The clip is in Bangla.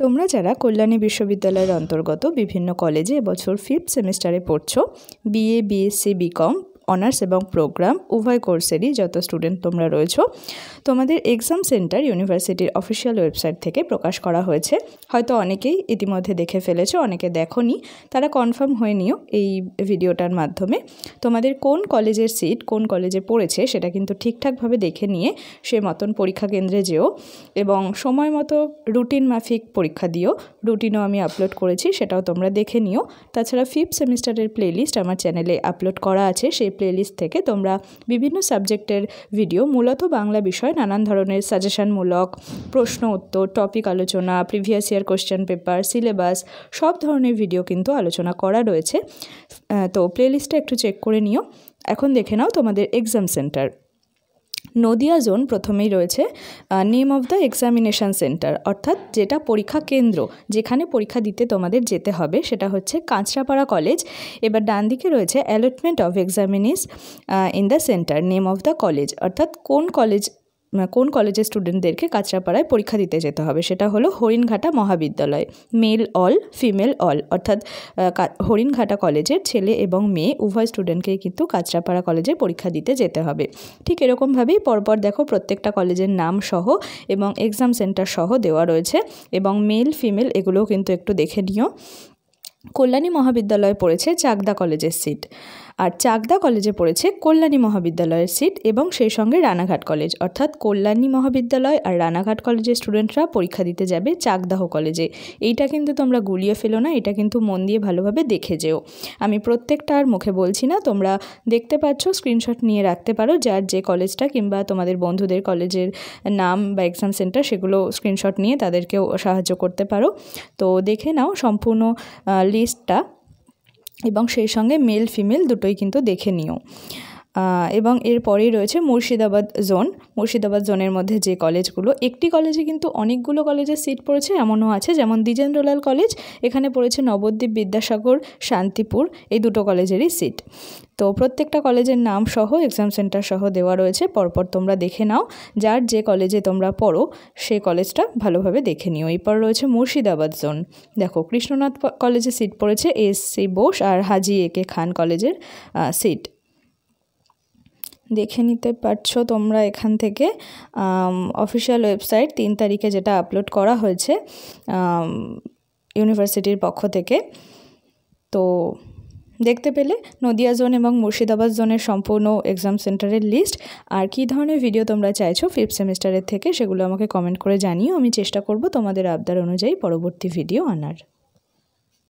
তোমরা যারা কল্যাণী বিশ্ববিদ্যালয়ের অন্তর্গত বিভিন্ন কলেজে এবছর 5th সেমিস্টারে পড়ছো, বিএ, বিএসসি, বিকম, অনার্স এবং প্রোগ্রাম উভয় কোর্সেরই যত স্টুডেন্ট তোমরা রয়েছো, তোমাদের এক্সাম সেন্টার ইউনিভার্সিটির অফিসিয়াল ওয়েবসাইট থেকে প্রকাশ করা হয়েছে। হয়তো অনেকেই ইতিমধ্যে দেখে ফেলেছো, অনেকে দেখোনি, তারা কনফার্ম হয়ে নিও এই ভিডিওটার মাধ্যমে। তোমাদের কোন কলেজের সিট কোন কলেজে পড়েছে সেটা কিন্তু ঠিকঠাকভাবে দেখে নিয়ে সে মতন পরীক্ষা কেন্দ্রে যেও এবং সময় মতো রুটিন মাফিক পরীক্ষা দিও। রুটিনও আমি আপলোড করেছি, সেটাও তোমরা দেখে নিও। তাছাড়া 5th সেমিস্টারের প্লেলিস্ট আমার চ্যানেলে আপলোড করা আছে। সেই প্লেলিস্ট থেকে তোমরা বিভিন্ন সাবজেক্টের ভিডিও, মূলত বাংলা বিষয়, নানান ধরনের সাজেশনমূলক প্রশ্ন উত্তর, টপিক আলোচনা, previous year question paper, syllabus, সব ধরনের ভিডিও কিন্তু আলোচনা করা রয়েছে। তো প্লেলিস্টটা একটু চেক করে নিও। এখন দেখে নাও তোমাদের এক্সাম সেন্টার। নদিয়া জোন প্রথমেই রয়েছে name of the examination centre, অর্থাৎ যেটা পরীক্ষা কেন্দ্র, যেখানে পরীক্ষা দিতে তোমাদের যেতে হবে, সেটা হচ্ছে কাঁচরাপাড়া কলেজ। এবার ডান দিকে রয়েছে allotment of examinees in the centre, name of the college, অর্থাৎ কোন কলেজের স্টুডেন্টদেরকে কাঁচরাপাড়ায় পরীক্ষা দিতে যেতে হবে, সেটা হলো হরিণঘাটা মহাবিদ্যালয়। মেল অল, ফিমেল অল, অর্থাৎ হরিণঘাটা কলেজের ছেলে এবং মেয়ে উভয় স্টুডেন্টকেই কিন্তু কাঁচরাপাড়া কলেজে পরীক্ষা দিতে যেতে হবে। ঠিক এরকমভাবেই পরপর দেখো প্রত্যেকটা কলেজের নাম সহ এবং এক্সাম সেন্টার সহ দেওয়া রয়েছে, এবং মেল ফিমেল এগুলোও কিন্তু একটু দেখে নিও। কল্যাণী মহাবিদ্যালয়ে পড়েছে চাকদা কলেজের সিট, আর চাকদা কলেজে পড়েছে কল্যাণী মহাবিদ্যালয়ের সিট, এবং সেই সঙ্গে রানাঘাট কলেজ, অর্থাৎ কল্যাণী মহাবিদ্যালয় আর রানাঘাট কলেজের স্টুডেন্টরা পরীক্ষা দিতে যাবে চাকদাহ কলেজে। এইটা কিন্তু তোমরা গুলিয়ে ফেলো না, এটা কিন্তু মন দিয়ে ভালোভাবে দেখে যেও। আমি প্রত্যেকটা আর মুখে বলছি না, তোমরা দেখতে পাচ্ছ, স্ক্রিনশট নিয়ে রাখতে পারো, যার যে কলেজটা কিংবা তোমাদের বন্ধুদের কলেজের নাম বা এক্সাম সেন্টার সেগুলো স্ক্রিনশট নিয়ে তাদেরকেও সাহায্য করতে পারো। তো দেখে নাও সম্পূর্ণ লিস্টটা, এবং সেই সঙ্গে মেল ফিমেল দুটোই কিন্তু দেখে নিও। এবং এরপরেই রয়েছে মুর্শিদাবাদ জোন। মুর্শিদাবাদ জোনের মধ্যে যে কলেজগুলো, একটি কলেজে কিন্তু অনেকগুলো কলেজের সিট পড়েছে এমনও আছে, যেমন দ্বিজেন্দ্রলাল কলেজ, এখানে পড়েছে নবদ্বীপ, বিদ্যাসাগর, শান্তিপুর, এই দুটো কলেজেরই সিট। তো প্রত্যেকটা কলেজের নাম সহ এক্সাম সেন্টার সহ দেওয়া রয়েছে, পরপর তোমরা দেখে নাও, যার যে কলেজে তোমরা পড়ো সেই কলেজটা ভালোভাবে দেখে নিও। এরপর রয়েছে মুর্শিদাবাদ জোন। দেখো কৃষ্ণনাথ কলেজে সিট পড়েছে এস.সি. বোস আর হাজি এ.কে. খান কলেজের সিট দেখে নিতে পারছো তোমরা এখান থেকে। অফিসিয়াল ওয়েবসাইট 3 তারিখে যেটা আপলোড করা হয়েছে ইউনিভার্সিটির পক্ষ থেকে। তো দেখতে পেলে নদিয়া জোন এবং মুর্শিদাবাদ জোনের সম্পূর্ণ এক্সাম সেন্টারের লিস্ট। আর কী ধরনের ভিডিও তোমরা চাইছো 5th সেমিস্টারের থেকে, সেগুলো আমাকে কমেন্ট করে জানিও। আমি চেষ্টা করব তোমাদের আবদার অনুযায়ী পরবর্তী ভিডিও আনার।